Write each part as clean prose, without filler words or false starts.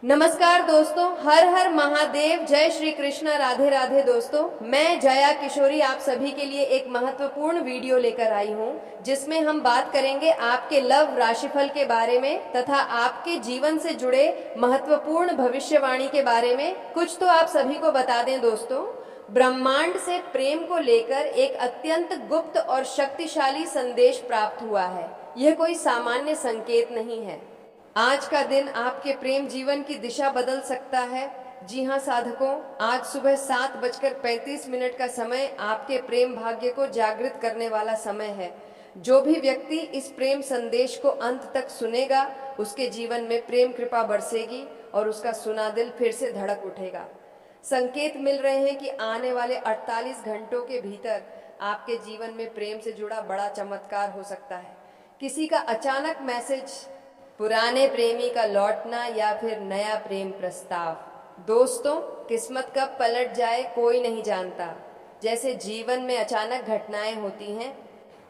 नमस्कार दोस्तों, हर हर महादेव, जय श्री कृष्ण, राधे राधे। दोस्तों, मैं जया किशोरी आप सभी के लिए एक महत्वपूर्ण वीडियो लेकर आई हूं, जिसमें हम बात करेंगे आपके लव राशिफल के बारे में तथा आपके जीवन से जुड़े महत्वपूर्ण भविष्यवाणी के बारे में। कुछ तो आप सभी को बता दें दोस्तों, ब्रह्मांड से प्रेम को लेकर एक अत्यंत गुप्त और शक्तिशाली संदेश प्राप्त हुआ है। यह कोई सामान्य संकेत नहीं है। आज का दिन आपके प्रेम जीवन की दिशा बदल सकता है। जी हाँ साधकों, आज सुबह 7:35 का समय आपके प्रेम भाग्य को जागृत करने वाला समय है। जो भी व्यक्ति इस प्रेम संदेश को अंत तक सुनेगा, उसके जीवन में प्रेम कृपा बरसेगी और उसका सुना दिल फिर से धड़क उठेगा। संकेत मिल रहे हैं कि आने वाले 48 घंटों के भीतर आपके जीवन में प्रेम से जुड़ा बड़ा चमत्कार हो सकता है। किसी का अचानक मैसेज, पुराने प्रेमी का लौटना या फिर नया प्रेम प्रस्ताव। दोस्तों, किस्मत कब पलट जाए कोई नहीं जानता। जैसे जीवन में अचानक घटनाएं होती हैं,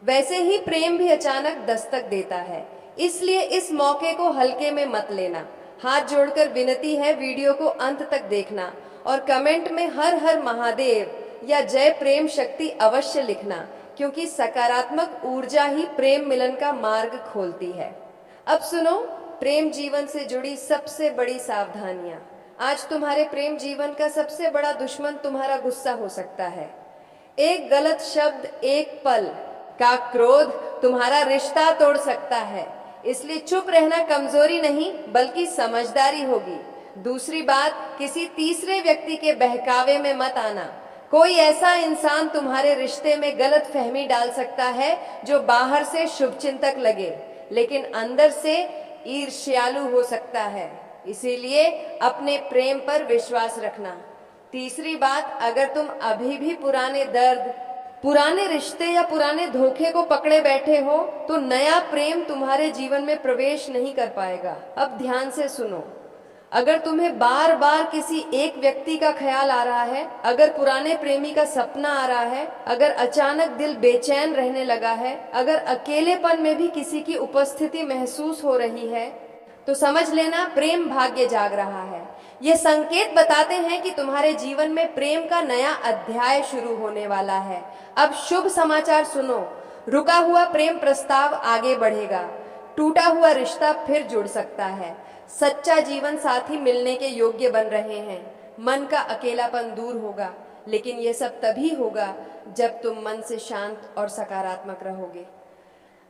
वैसे ही प्रेम भी अचानक दस्तक देता है। इसलिए इस मौके को हल्के में मत लेना। हाथ जोड़कर विनती है, वीडियो को अंत तक देखना और कमेंट में हर हर महादेव या जय प्रेम शक्ति अवश्य लिखना, क्योंकि सकारात्मक ऊर्जा ही प्रेम मिलन का मार्ग खोलती है। अब सुनो प्रेम जीवन से जुड़ी सबसे बड़ी सावधानियां। आज तुम्हारे प्रेम जीवन का सबसे बड़ा दुश्मन तुम्हारा गुस्सा हो सकता है। एक गलत शब्द, एक पल का क्रोध तुम्हारा रिश्ता तोड़ सकता है। इसलिए चुप रहना कमजोरी नहीं बल्कि समझदारी होगी। दूसरी बात, किसी तीसरे व्यक्ति के बहकावे में मत आना। कोई ऐसा इंसान तुम्हारे रिश्ते में गलत फहमी डाल सकता है जो बाहर से शुभचिंतक लगे लेकिन अंदर से ईर्ष्यालु हो सकता है। इसीलिए अपने प्रेम पर विश्वास रखना। तीसरी बात, अगर तुम अभी भी पुराने दर्द, पुराने रिश्ते या पुराने धोखे को पकड़े बैठे हो तो नया प्रेम तुम्हारे जीवन में प्रवेश नहीं कर पाएगा। अब ध्यान से सुनो। अगर तुम्हें बार बार किसी एक व्यक्ति का ख्याल आ रहा है, अगर पुराने प्रेमी का सपना आ रहा है, अगर अचानक दिल बेचैन रहने लगा है, अगर अकेलेपन में भी किसी की उपस्थिति महसूस हो रही है, तो समझ लेना प्रेम भाग्य जाग रहा है। ये संकेत बताते हैं कि तुम्हारे जीवन में प्रेम का नया अध्याय शुरू होने वाला है। अब शुभ समाचार सुनो, रुका हुआ प्रेम प्रस्ताव आगे बढ़ेगा। टूटा हुआ रिश्ता फिर जुड़ सकता है। सच्चा जीवन साथी मिलने के योग्य बन रहे हैं। मन का अकेलापन दूर होगा, लेकिन यह सब तभी होगा जब तुम मन से शांत और सकारात्मक रहोगे।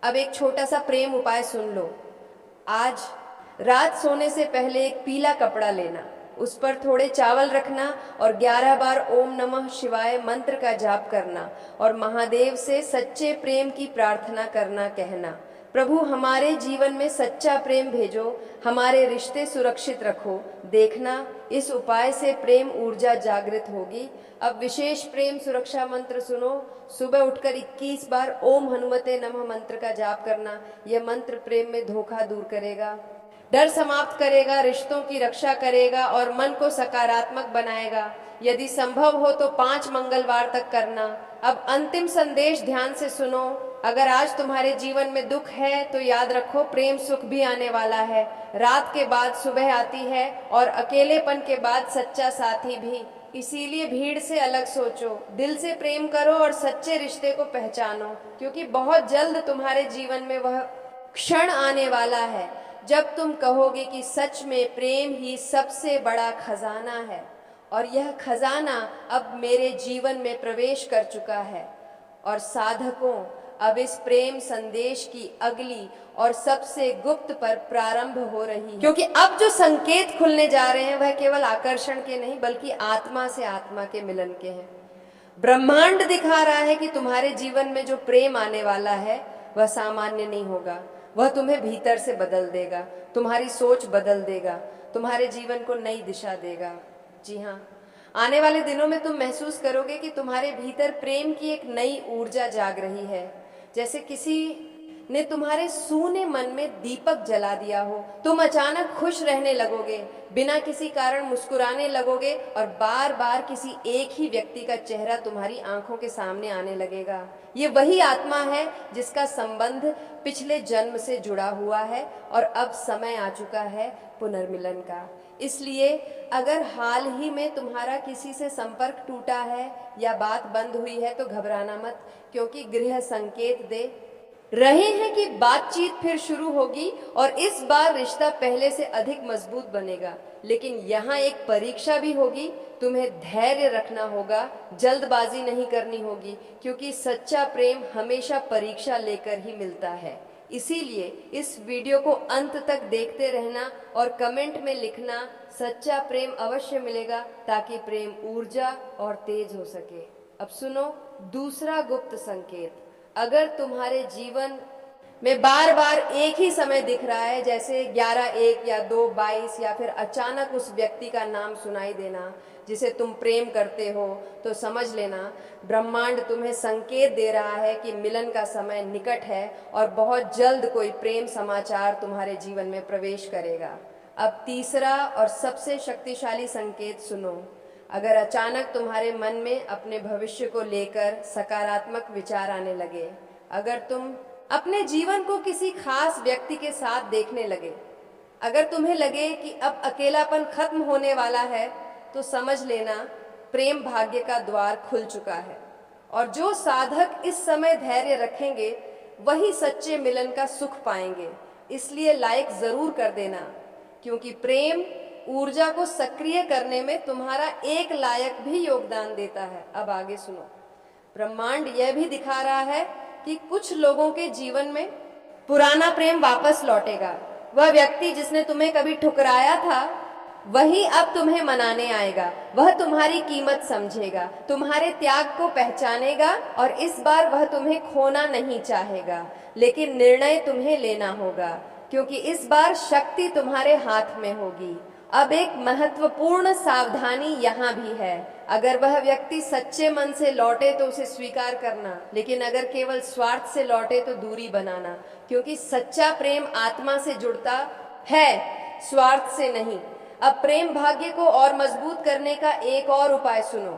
अब एक छोटा सा प्रेम उपाय सुन लो। आज रात सोने से पहले एक पीला कपड़ा लेना, उस पर थोड़े चावल रखना और 11 बार ओम नमः शिवाय मंत्र का जाप करना और महादेव से सच्चे प्रेम की प्रार्थना करना, कहना, प्रभु हमारे जीवन में सच्चा प्रेम भेजो, हमारे रिश्ते सुरक्षित रखो। देखना, इस उपाय से प्रेम ऊर्जा जागृत होगी। अब विशेष प्रेम सुरक्षा मंत्र सुनो। सुबह उठकर 21 बार ओम हनुमते नमः मंत्र का जाप करना। यह मंत्र प्रेम में धोखा दूर करेगा, डर समाप्त करेगा, रिश्तों की रक्षा करेगा और मन को सकारात्मक बनाएगा। यदि संभव हो तो 5 मंगलवार तक करना। अब अंतिम संदेश ध्यान से सुनो। अगर आज तुम्हारे जीवन में दुख है तो याद रखो, प्रेम सुख भी आने वाला है। रात के बाद सुबह आती है और अकेलेपन के बाद सच्चा साथी भी। इसीलिए भीड़ से अलग सोचो, दिल से प्रेम करो और सच्चे रिश्ते को पहचानो, क्योंकि बहुत जल्द तुम्हारे जीवन में वह क्षण आने वाला है जब तुम कहोगे कि सच में प्रेम ही सबसे बड़ा खजाना है और यह खजाना अब मेरे जीवन में प्रवेश कर चुका है। और साधकों, अब इस प्रेम संदेश की अगली और सबसे गुप्त पर प्रारंभ हो रही है, क्योंकि अब जो संकेत खुलने जा रहे हैं वह केवल आकर्षण के नहीं बल्कि आत्मा से आत्मा के मिलन के हैं। ब्रह्मांड दिखा रहा है कि तुम्हारे जीवन में जो प्रेम आने वाला है वह सामान्य नहीं होगा। वह तुम्हें भीतर से बदल देगा, तुम्हारी सोच बदल देगा, तुम्हारे जीवन को नई दिशा देगा। जी हाँ, आने वाले दिनों में तुम महसूस करोगे कि तुम्हारे भीतर प्रेम की एक नई ऊर्जा जाग रही है, जैसे किसी ने तुम्हारे सूने मन में दीपक जला दिया हो। तुम अचानक खुश रहने लगोगे, बिना किसी कारण मुस्कुराने लगोगे और बार बार किसी एक ही व्यक्ति का चेहरा तुम्हारी आंखों के सामने आने लगेगा। ये वही आत्मा है जिसका संबंध पिछले जन्म से जुड़ा हुआ है और अब समय आ चुका है पुनर्मिलन का। इसलिए अगर हाल ही में तुम्हारा किसी से संपर्क टूटा है या बात बंद हुई है तो घबराना मत, क्योंकि गृह संकेत दे रहे हैं कि बातचीत फिर शुरू होगी और इस बार रिश्ता पहले से अधिक मजबूत बनेगा। लेकिन यहाँ एक परीक्षा भी होगी, तुम्हें धैर्य रखना होगा, जल्दबाजी नहीं करनी होगी, क्योंकि सच्चा प्रेम हमेशा परीक्षा लेकर ही मिलता है। इसीलिए इस वीडियो को अंत तक देखते रहना और कमेंट में लिखना सच्चा प्रेम अवश्य मिलेगा, ताकि प्रेम ऊर्जा और तेज हो सके। अब सुनो दूसरा गुप्त संकेत। अगर तुम्हारे जीवन में बार बार एक ही समय दिख रहा है, जैसे 11:01 या 2:22, या फिर अचानक उस व्यक्ति का नाम सुनाई देना जिसे तुम प्रेम करते हो, तो समझ लेना ब्रह्मांड तुम्हें संकेत दे रहा है कि मिलन का समय निकट है और बहुत जल्द कोई प्रेम समाचार तुम्हारे जीवन में प्रवेश करेगा। अब तीसरा और सबसे शक्तिशाली संकेत सुनो। अगर अचानक तुम्हारे मन में अपने भविष्य को लेकर सकारात्मक विचार आने लगे, अगर तुम अपने जीवन को किसी खास व्यक्ति के साथ देखने लगे, अगर तुम्हें लगे कि अब अकेलापन खत्म होने वाला है, तो समझ लेना प्रेम भाग्य का द्वार खुल चुका है। और जो साधक इस समय धैर्य रखेंगे वही सच्चे मिलन का सुख पाएंगे। इसलिए लाइक जरूर कर देना, क्योंकि प्रेम ऊर्जा को सक्रिय करने में तुम्हारा एक लायक भी योगदान देता है। अब आगे सुनो। ब्रह्मांड यह भी दिखा रहा है कि कुछ लोगों के जीवन में पुराना प्रेम वापस लौटेगा। वह व्यक्ति जिसने तुम्हें कभी ठुकराया था, वही अब तुम्हें मनाने आएगा। वह तुम्हारी कीमत समझेगा, तुम्हारे त्याग को पहचानेगा, और इस बार वह तुम्हें खोना नहीं चाहेगा। लेकिन निर्णय तुम्हें लेना होगा, क्योंकि इस बार शक्ति तुम्हारे हाथ में होगी। अब एक महत्वपूर्ण सावधानी यहाँ भी है। अगर वह व्यक्ति सच्चे मन से लौटे तो उसे स्वीकार करना, लेकिन अगर केवल स्वार्थ से लौटे तो दूरी बनाना, क्योंकि सच्चा प्रेम आत्मा से जुड़ता है, स्वार्थ से नहीं। अब प्रेम भाग्य को और मजबूत करने का एक और उपाय सुनो।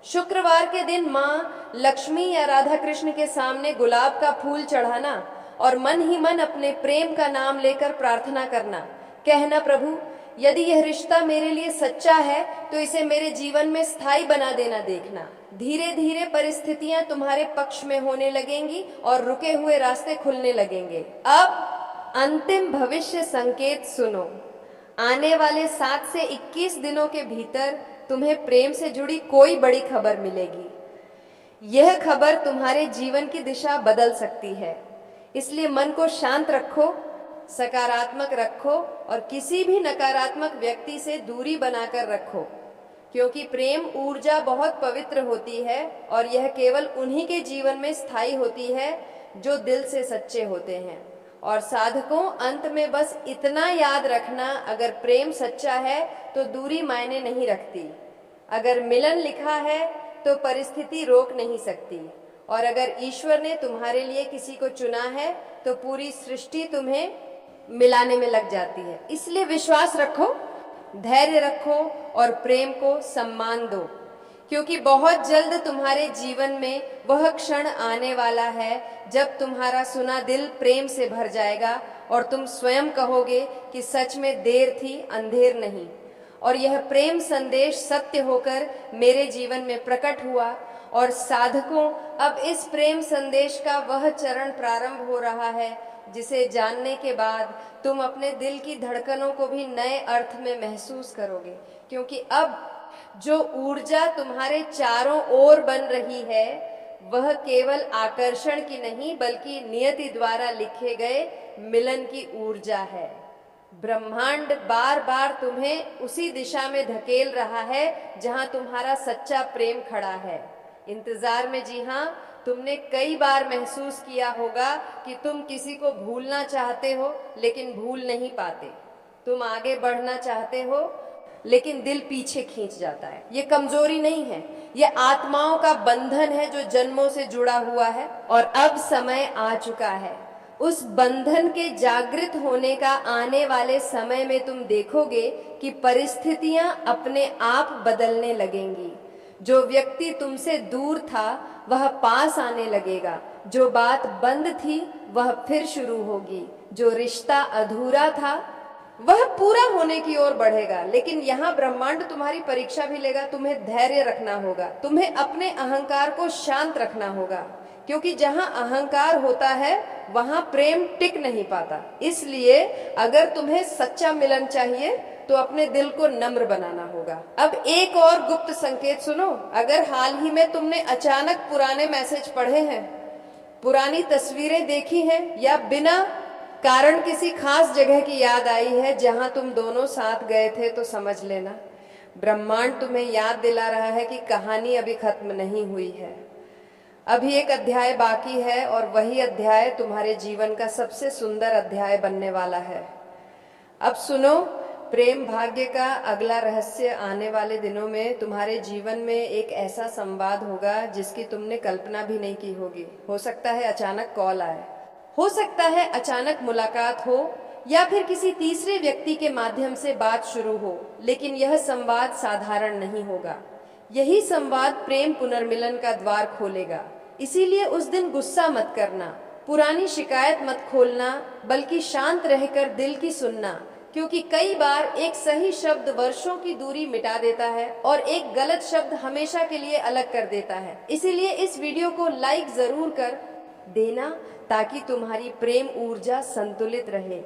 शुक्रवार के दिन माँ लक्ष्मी या राधा कृष्ण के सामने गुलाब का फूल चढ़ाना और मन ही मन अपने प्रेम का नाम लेकर प्रार्थना करना। कहना, प्रभु यदि यह रिश्ता मेरे लिए सच्चा है तो इसे मेरे जीवन में स्थायी बना देना देखना। धीरे धीरे परिस्थितियां तुम्हारे पक्ष में होने लगेंगी और रुके हुए रास्ते खुलने लगेंगे। अब अंतिम भविष्य संकेत सुनो। आने वाले 7 से 21 दिनों के भीतर तुम्हें प्रेम से जुड़ी कोई बड़ी खबर मिलेगी। यह खबर तुम्हारे जीवन की दिशा बदल सकती है। इसलिए मन को शांत रखो, सकारात्मक रखो और किसी भी नकारात्मक व्यक्ति से दूरी बनाकर रखो, क्योंकि प्रेम ऊर्जा बहुत पवित्र होती है और यह केवल उन्हीं के जीवन में स्थायी होती है जो दिल से सच्चे होते हैं। और साधकों, अंत में बस इतना याद रखना, अगर प्रेम सच्चा है तो दूरी मायने नहीं रखती। अगर मिलन लिखा है तो परिस्थिति रोक नहीं सकती। और अगर ईश्वर ने तुम्हारे लिए किसी को चुना है तो पूरी सृष्टि तुम्हें मिलाने में लग जाती है। इसलिए विश्वास रखो, धैर्य रखो और प्रेम को सम्मान दो, क्योंकि बहुत जल्द तुम्हारे जीवन में वह क्षण आने वाला है जब तुम्हारा सुना दिल प्रेम से भर जाएगा और तुम स्वयं कहोगे कि सच में देर थी, अंधेर नहीं। और यह प्रेम संदेश सत्य होकर मेरे जीवन में प्रकट हुआ। और साधकों, अब इस प्रेम संदेश का वह चरण प्रारंभ हो रहा है जिसे जानने के बाद तुम अपने दिल की धड़कनों को भी नए अर्थ में महसूस करोगे, क्योंकि अब जो ऊर्जा तुम्हारे चारों ओर बन रही है वह केवल आकर्षण की नहीं, बल्कि नियति द्वारा लिखे गए मिलन की ऊर्जा है। ब्रह्मांड बार बार तुम्हें उसी दिशा में धकेल रहा है जहां तुम्हारा सच्चा प्रेम खड़ा है। इंतजार में, जी हाँ, तुमने कई बार महसूस किया होगा कि तुम किसी को भूलना चाहते हो लेकिन भूल नहीं पाते। तुम आगे बढ़ना चाहते हो लेकिन दिल पीछे खींच जाता है। ये कमजोरी नहीं है, ये आत्माओं का बंधन है जो जन्मों से जुड़ा हुआ है। और अब समय आ चुका है उस बंधन के जागृत होने का। आने वाले समय में तुम देखोगे कि परिस्थितियां अपने आप बदलने लगेंगी। जो व्यक्ति तुमसे दूर था वह पास आने लगेगा, जो बात बंद थी वह फिर शुरू होगी, जो रिश्ता अधूरा था वह पूरा होने की ओर बढ़ेगा। लेकिन यहाँ ब्रह्मांड तुम्हारी परीक्षा भी लेगा। तुम्हें धैर्य रखना होगा, तुम्हें अपने अहंकार को शांत रखना होगा, क्योंकि जहां अहंकार होता है वहां प्रेम टिक नहीं पाता। इसलिए अगर तुम्हें सच्चा मिलन चाहिए तो अपने दिल को नम्र बनाना होगा। अब एक और गुप्त संकेत सुनो। अगर हाल ही में तुमने अचानक पुराने मैसेज पढ़े हैं, पुरानी तस्वीरें देखी हैं, या बिना कारण किसी खास जगह की याद आई है जहां तुम दोनों साथ गए थे, तो समझ लेना ब्रह्मांड तुम्हें याद दिला रहा है कि कहानी अभी खत्म नहीं हुई है। अभी एक अध्याय बाकी है और वही अध्याय तुम्हारे जीवन का सबसे सुंदर अध्याय बनने वाला है। अब सुनो, प्रेम भाग्य का अगला रहस्य आने वाले दिनों में तुम्हारे जीवन में एक ऐसा संवाद होगा जिसकी तुमने कल्पना भी नहीं की होगी। हो सकता है अचानक कॉल आए, हो सकता है अचानक मुलाकात हो, या फिर किसी तीसरे व्यक्ति के माध्यम से बात शुरू हो। लेकिन यह संवाद साधारण नहीं होगा। यही संवाद प्रेम पुनर्मिलन का द्वार खोलेगा। इसीलिए उस दिन गुस्सा मत करना, पुरानी शिकायत मत खोलना, बल्कि शांत रहकर दिल की सुनना, क्योंकि कई बार एक सही शब्द वर्षों की दूरी मिटा देता है और एक गलत शब्द हमेशा के लिए अलग कर देता है। इसीलिए इस वीडियो को लाइक जरूर कर देना ताकि तुम्हारी प्रेम ऊर्जा संतुलित रहे।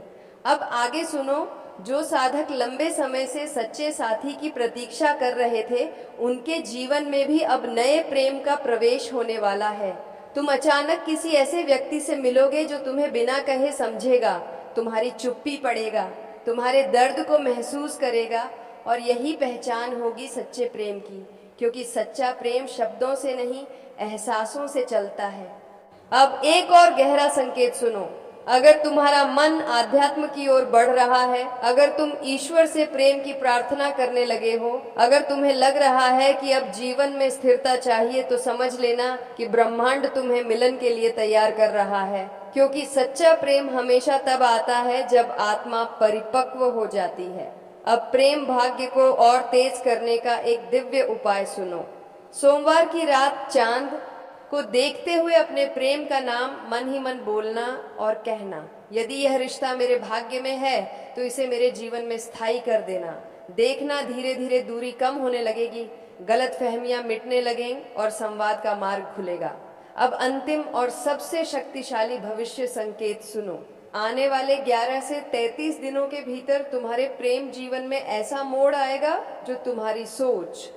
अब आगे सुनो। जो साधक लंबे समय से सच्चे साथी की प्रतीक्षा कर रहे थे, उनके जीवन में भी अब नए प्रेम का प्रवेश होने वाला है। तुम अचानक किसी ऐसे व्यक्ति से मिलोगे जो तुम्हें बिना कहे समझेगा, तुम्हारी चुप्पी पढ़ेगा, तुम्हारे दर्द को महसूस करेगा, और यही पहचान होगी सच्चे प्रेम की, क्योंकि सच्चा प्रेम शब्दों से नहीं, एहसासों से चलता है। अब एक और गहरा संकेत सुनो। अगर तुम्हारा मन आध्यात्म की ओर बढ़ रहा है, अगर तुम ईश्वर से प्रेम की प्रार्थना करने लगे हो, अगर तुम्हें लग रहा है कि अब जीवन में स्थिरता चाहिए, तो समझ लेना कि ब्रह्मांड तुम्हें मिलन के लिए तैयार कर रहा है। क्योंकि सच्चा प्रेम हमेशा तब आता है जब आत्मा परिपक्व हो जाती है। अब प्रेम भाग्य को और तेज करने का एक दिव्य उपाय सुनो। सोमवार की रात चांद को देखते हुए अपने प्रेम का नाम मन ही मन बोलना और कहना, यदि यह रिश्ता मेरे भाग्य में है तो इसे मेरे जीवन में स्थायी कर देना। देखना धीरे धीरे दूरी कम होने लगेगी, गलतफहमियां मिटने लगेंगी और संवाद का मार्ग खुलेगा। अब अंतिम और सबसे शक्तिशाली भविष्य संकेत सुनो। आने वाले 11 से 33 दिनों के भीतर तुम्हारे प्रेम जीवन में ऐसा मोड़ आएगा जो तुम्हारी सोच,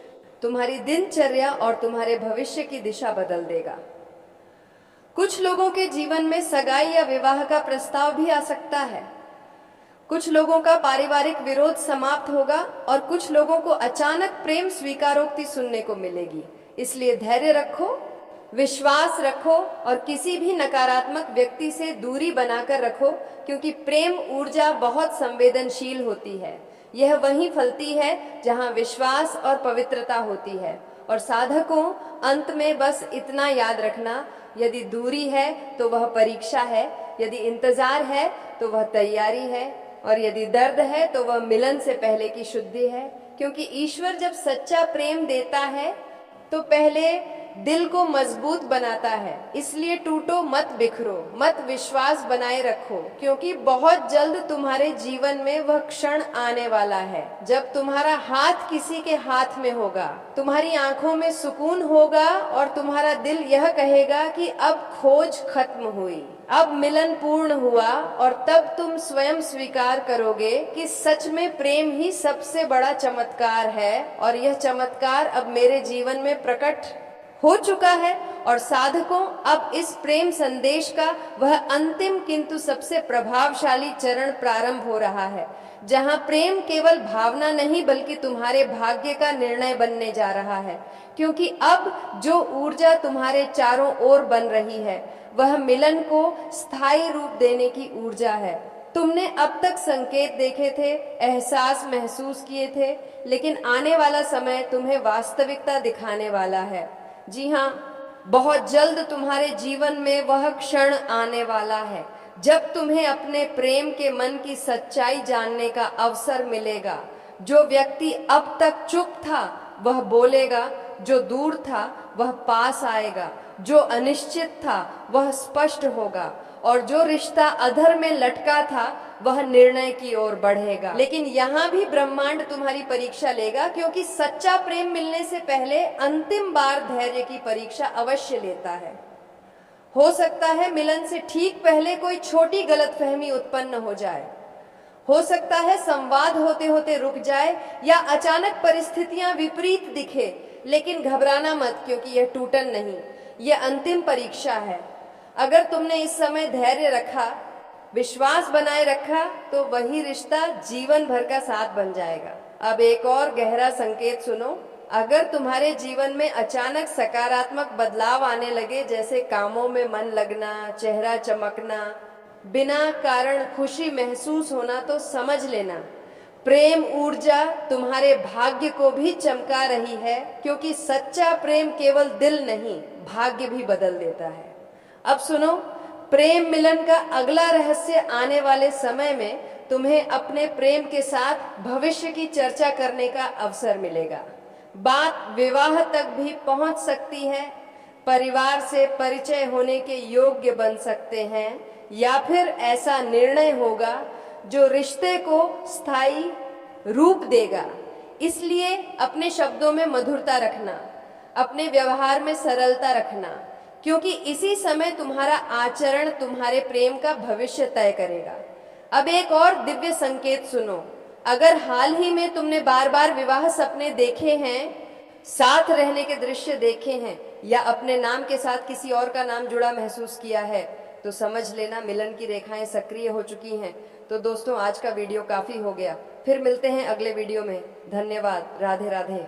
तुम्हारी दिनचर्या और तुम्हारे भविष्य की दिशा बदल देगा। कुछ लोगों के जीवन में सगाई या विवाह का प्रस्ताव भी आ सकता है। कुछ लोगों का पारिवारिक विरोध समाप्त होगा और कुछ लोगों को अचानक प्रेम स्वीकारोक्ति सुनने को मिलेगी। इसलिए धैर्य रखो, विश्वास रखो और किसी भी नकारात्मक व्यक्ति से दूरी बनाकर रखो, क्योंकि प्रेम ऊर्जा बहुत संवेदनशील होती है। यह वहीं फलती है जहां विश्वास और पवित्रता होती है। और साधकों, अंत में बस इतना याद रखना, यदि दूरी है तो वह परीक्षा है, यदि इंतजार है तो वह तैयारी है, और यदि दर्द है तो वह मिलन से पहले की शुद्धि है। क्योंकि ईश्वर जब सच्चा प्रेम देता है तो पहले दिल को मजबूत बनाता है। इसलिए टूटो मत, बिखरो मत, विश्वास बनाए रखो, क्योंकि बहुत जल्द तुम्हारे जीवन में वह क्षण आने वाला है जब तुम्हारा हाथ किसी के हाथ में होगा, तुम्हारी आंखों में सुकून होगा और तुम्हारा दिल यह कहेगा कि अब खोज खत्म हुई, अब मिलन पूर्ण हुआ। और तब तुम स्वयं स्वीकार करोगे कि सच में प्रेम ही सबसे बड़ा चमत्कार है, और यह चमत्कार अब मेरे जीवन में प्रकट हो चुका है। और साधकों, अब इस प्रेम संदेश का वह अंतिम किंतु सबसे प्रभावशाली चरण प्रारंभ हो रहा है, जहां प्रेम केवल भावना नहीं बल्कि तुम्हारे भाग्य का निर्णय बनने जा रहा है। क्योंकि अब जो ऊर्जा तुम्हारे चारों ओर बन रही है वह मिलन को स्थायी रूप देने की ऊर्जा है। तुमने अब तक संकेत देखे थे, एहसास महसूस किए थे, लेकिन आने वाला समय तुम्हें वास्तविकता दिखाने वाला है। जी हाँ, बहुत जल्द तुम्हारे जीवन में वह क्षण आने वाला है जब तुम्हें अपने प्रेम के मन की सच्चाई जानने का अवसर मिलेगा। जो व्यक्ति अब तक चुप था वह बोलेगा, जो दूर था वह पास आएगा, जो अनिश्चित था वह स्पष्ट होगा, और जो रिश्ता अधर में लटका था वह निर्णय की ओर बढ़ेगा। लेकिन यहाँ भी ब्रह्मांड तुम्हारी परीक्षा लेगा, क्योंकि सच्चा प्रेम मिलने से पहले अंतिम बार धैर्य की परीक्षा अवश्य लेता है। हो सकता है मिलन से ठीक पहले कोई छोटी गलतफहमी उत्पन्न हो जाए, हो सकता है संवाद होते होते रुक जाए या अचानक परिस्थितियां विपरीत दिखे, लेकिन घबराना मत, क्योंकि यह टूटन नहीं, यह अंतिम परीक्षा है। अगर तुमने इस समय धैर्य रखा, विश्वास बनाए रखा, तो वही रिश्ता जीवन भर का साथ बन जाएगा। अब एक और गहरा संकेत सुनो। अगर तुम्हारे जीवन में अचानक सकारात्मक बदलाव आने लगे, जैसे कामों में मन लगना, चेहरा चमकना, बिना कारण खुशी महसूस होना, तो समझ लेना प्रेम ऊर्जा तुम्हारे भाग्य को भी चमका रही है, क्योंकि सच्चा प्रेम केवल दिल नहीं, भाग्य भी बदल देता है। अब सुनो, प्रेम मिलन का अगला रहस्य आने वाले समय में तुम्हें अपने प्रेम के साथ भविष्य की चर्चा करने का अवसर मिलेगा। बात विवाह तक भी पहुंच सकती है, परिवार से परिचय होने के योग्य बन सकते हैं, या फिर ऐसा निर्णय होगा जो रिश्ते को स्थायी रूप देगा। इसलिए अपने शब्दों में मधुरता रखना, अपने व्यवहार में सरलता रखना, क्योंकि इसी समय तुम्हारा आचरण तुम्हारे प्रेम का भविष्य तय करेगा। अब एक और दिव्य संकेत सुनो। अगर हाल ही में तुमने बार बार विवाह सपने देखे हैं, साथ रहने के दृश्य देखे हैं, या अपने नाम के साथ किसी और का नाम जुड़ा महसूस किया है, तो समझ लेना मिलन की रेखाएं सक्रिय हो चुकी हैं। तो दोस्तों, आज का वीडियो काफी हो गया, फिर मिलते हैं अगले वीडियो में। धन्यवाद। राधे राधे।